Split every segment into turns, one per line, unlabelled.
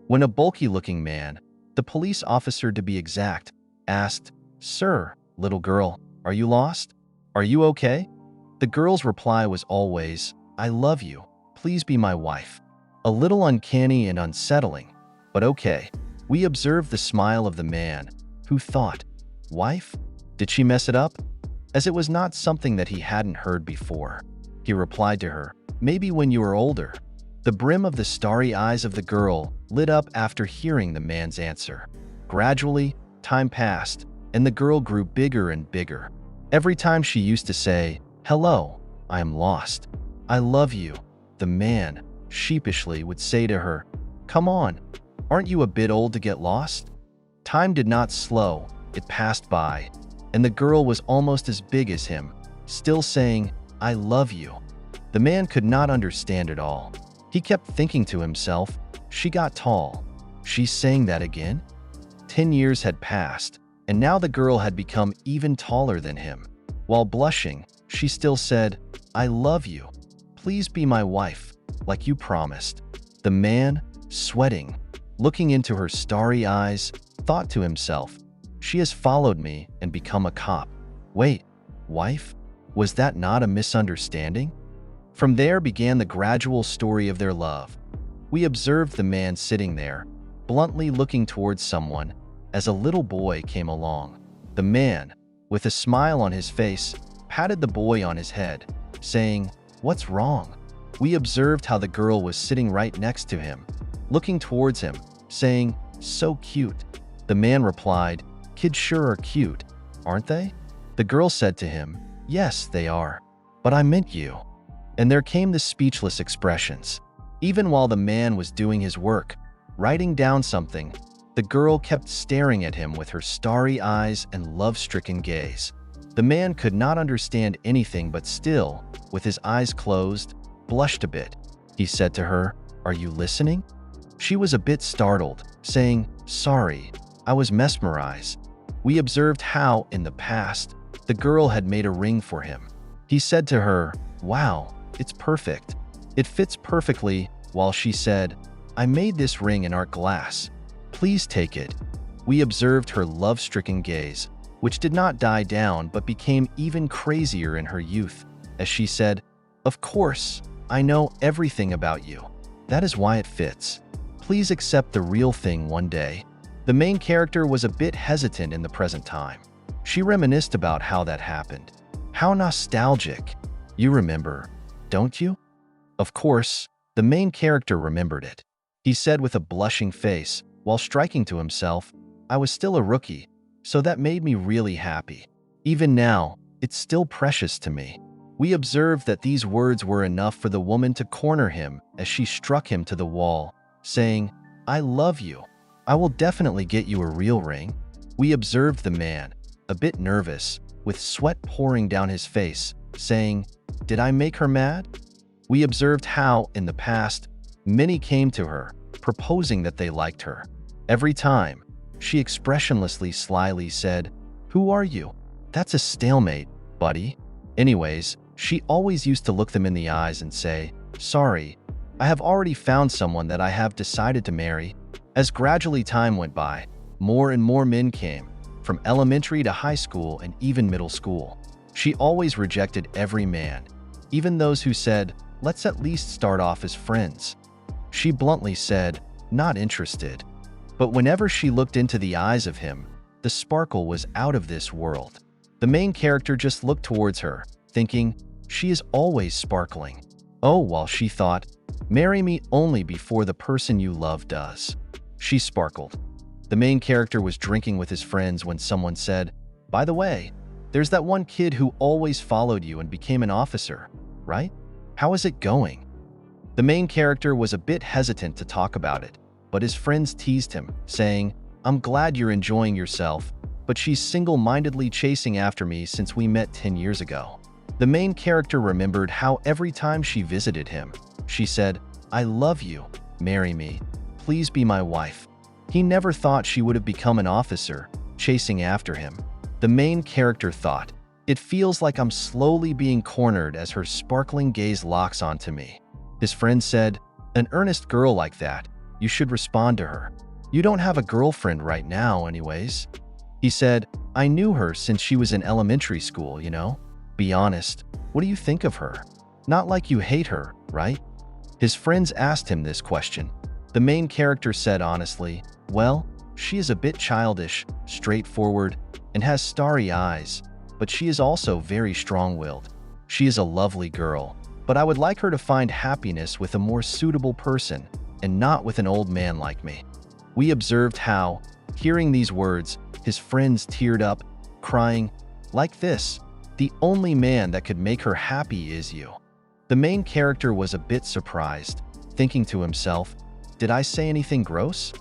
when a bulky-looking man, the police officer to be exact, asked, "Sir, little girl, are you lost? Are you okay?" The girl's reply was always, "I love you. Please be my wife." A little uncanny and unsettling, but okay. We observed the smile of the man, who thought, "Wife? Did she mess it up?" As it was not something that he hadn't heard before. He replied to her, "Maybe when you are older." The brim of the starry eyes of the girl lit up after hearing the man's answer. Gradually, time passed, and the girl grew bigger and bigger. Every time she used to say, "Hello, I am lost. I love you," the man, sheepishly, would say to her, "Come on, aren't you a bit old to get lost?" Time did not slow, it passed by, and the girl was almost as big as him, still saying, "I love you." The man could not understand it all. He kept thinking to himself, "She got tall. She's saying that again?" 10 years had passed, and now the girl had become even taller than him. While blushing, she still said, "I love you. Please be my wife, like you promised." The man, sweating, looking into her starry eyes, thought to himself, "She has followed me and become a cop. Wait, wife? Was that not a misunderstanding?" From there began the gradual story of their love. We observed the man sitting there, bluntly looking towards someone, as a little boy came along. The man, with a smile on his face, patted the boy on his head, saying, "What's wrong?" We observed how the girl was sitting right next to him, looking towards him, saying, "So cute." The man replied, "Kids sure are cute, aren't they?" The girl said to him, "Yes, they are. But I meant you." And there came the speechless expressions. Even while the man was doing his work, writing down something, the girl kept staring at him with her starry eyes and love-stricken gaze. The man could not understand anything but still, with his eyes closed, blushed a bit. He said to her, "Are you listening?" She was a bit startled, saying, "Sorry, I was mesmerized." We observed how, in the past, the girl had made a ring for him. He said to her, "Wow, it's perfect. It fits perfectly," while she said, "I made this ring in art glass. Please take it." We observed her love-stricken gaze, which did not die down but became even crazier in her youth, as she said, "Of course, I know everything about you. That is why it fits. Please accept the real thing one day." The main character was a bit hesitant in the present time. She reminisced about how that happened. How nostalgic. You remember, don't you? Of course, the main character remembered it. He said with a blushing face, while striking to himself, "I was still a rookie, so that made me really happy. Even now, it's still precious to me." We observed that these words were enough for the woman to corner him as she struck him to the wall, saying, "I love you. I will definitely get you a real ring." We observed the man, a bit nervous, with sweat pouring down his face, saying, "Did I make her mad?" We observed how, in the past, many came to her, proposing that they liked her. Every time, she expressionlessly slyly said, "Who are you? That's a stalemate, buddy." Anyways, she always used to look them in the eyes and say, "Sorry, I have already found someone that I have decided to marry." As gradually time went by, more and more men came, from elementary to high school and even middle school. She always rejected every man, even those who said, "Let's at least start off as friends." She bluntly said, "Not interested." But whenever she looked into the eyes of him, the sparkle was out of this world. The main character just looked towards her, thinking, "She is always sparkling." Oh, while she thought, "Marry me only before the person you love does." She sparkled. The main character was drinking with his friends when someone said, "By the way, there's that one kid who always followed you and became an officer, right? How is it going?" The main character was a bit hesitant to talk about it, but his friends teased him, saying, "I'm glad you're enjoying yourself, but she's single-mindedly chasing after me since we met 10 years ago." The main character remembered how every time she visited him, she said, "I love you, marry me, please be my wife." He never thought she would have become an officer, chasing after him. The main character thought, "It feels like I'm slowly being cornered as her sparkling gaze locks onto me." His friend said, "An earnest girl like that, You should respond to her. You don't have a girlfriend right now anyways. He said, I knew her since she was in elementary school, you know? Be honest, what do you think of her? Not like you hate her, right? His friends asked him this question. The main character said honestly, well, she is a bit childish, straightforward, and has starry eyes, but she is also very strong-willed. She is a lovely girl, but I would like her to find happiness with a more suitable person and not with an old man like me. We observed how, hearing these words, his friends teared up, crying, like this, the only man that could make her happy is you. The main character was a bit surprised, thinking to himself, did I say anything gross?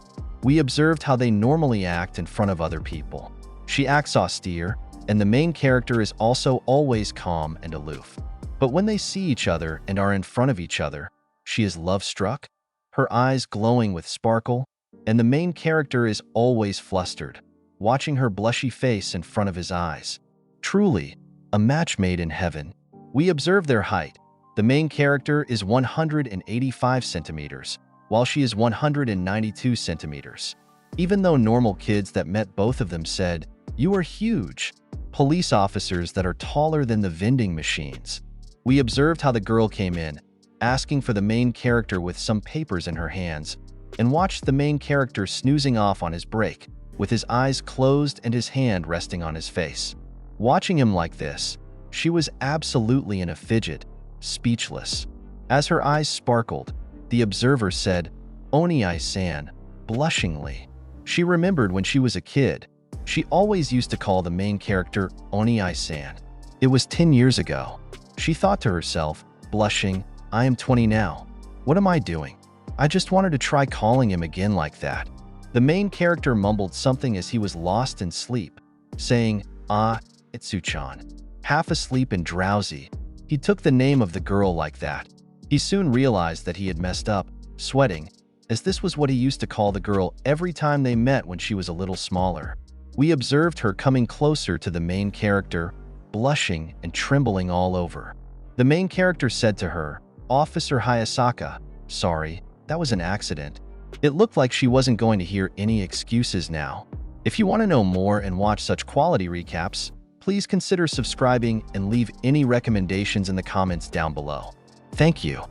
We observed how they normally act in front of other people. She acts austere, and the main character is also always calm and aloof. But when they see each other and are in front of each other, she is love-struck, her eyes glowing with sparkle, and the main character is always flustered, watching her blushy face in front of his eyes. Truly, a match made in heaven. We observe their height. The main character is 185 centimeters, while she is 192 centimeters. Even though normal kids that met both of them said, "You are huge," police officers that are taller than the vending machines. We observed how the girl came in, asking for the main character with some papers in her hands, and watched the main character snoozing off on his break, with his eyes closed and his hand resting on his face. Watching him like this, she was absolutely in a fidget, speechless. As her eyes sparkled, the observer said, "Oni-san," blushingly. She remembered when she was a kid, she always used to call the main character Oni-san. It was 10 years ago. She thought to herself, blushing, I am 20 now. What am I doing? I just wanted to try calling him again like that. The main character mumbled something as he was lost in sleep, saying, "Ah, Itsu-chan." Half asleep and drowsy, he took the name of the girl like that. He soon realized that he had messed up, sweating, as this was what he used to call the girl every time they met when she was a little smaller. We observed her coming closer to the main character, blushing and trembling all over. The main character said to her, "Officer Hayasaka, sorry, that was an accident." It looked like she wasn't going to hear any excuses now. If you want to know more and watch such quality recaps, please consider subscribing and leave any recommendations in the comments down below. Thank you.